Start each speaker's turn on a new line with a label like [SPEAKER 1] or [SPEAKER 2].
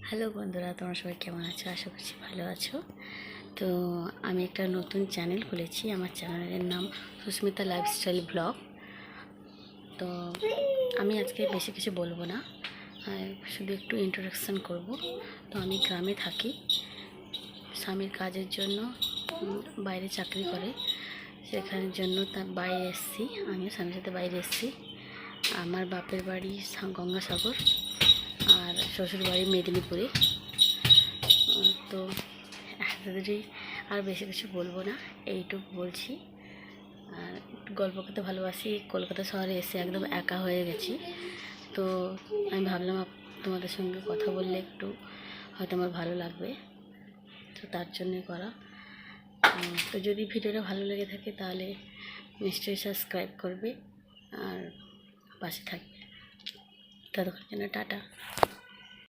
[SPEAKER 1] Hello বন্ধুরা, তোমরা সবাই কেমন আছো? আশা করছি ভালো আছো। তো আমি একটা নতুন চ্যানেল খুলেছি। আমার চ্যানেলের নাম সুস্মিতা লাইফস্টাইল ব্লগ। তো আমি আজকে বেশি কিছু বলবো না, শুধু একটু ইন্ট্রোডাকশান করব। তো আমি গ্রামে থাকি, স্বামীর কাজের জন্য বাইরে চাকরি করে, সেখানের জন্য তার বাইরে এসেছি। আমিও স্বামীর সাথে বাইরে এসেছি। আমার বাপের বাড়ি গঙ্গাসাগর আর শ্বশুর বাড়ি মেদিনীপুরে। তো এতদূরই, আর বেশি কিছু বলবো না, এইটুকু বলছি। আর গল্প করতে ভালোবাসি। কলকাতা শহরে এসে একদম একা হয়ে গেছি। তো আমি ভাবলাম তোমাদের সঙ্গে কথা বললে একটু হয়তো আমার ভালো লাগবে, তো তার জন্যই করা। তো যদি ভিডিওটা ভালো লেগে থাকে তাহলে নিশ্চয়ই সাবস্ক্রাইব করবে আর পাশে থাকবে। ততক্ষণ জন্য টাটা।